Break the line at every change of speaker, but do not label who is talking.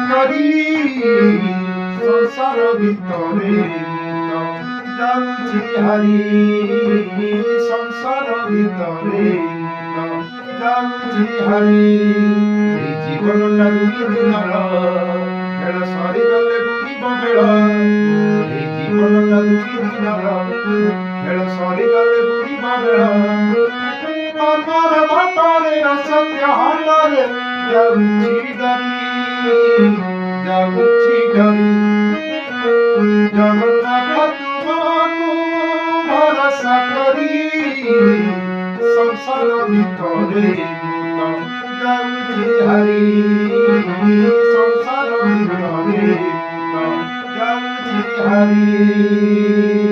କରି ସଂସାର ଭିତରେ ଯାଉଛି ହାରି ସଂସାର ଭିତରେ ଯାଉଛି ହାରି ଏ ଜୀବନଟା ଦୁଇ ଦିନର ଖେଳ ସରିଗଲେ ବୁଡ଼ିବ ବେଳ ଏ ଜୀବନଟା ଦୁଇ ଦିନର ଖେଳ ସରିଗଲେ ବୁଡ଼ିବ ବେଳ ଆମର ବାଟରେ ଅସତ୍ୟ ହାଟରେ ଯାଉଛି ଡରି ଜଗନ୍ନାଥ ତୁମକୁ ଭରସା କରି ସଂସାର ଭିତରେ ଯାଉଛି ହାରି ସଂସାର ଭିତରେ ଯାଉଛି ହାରି।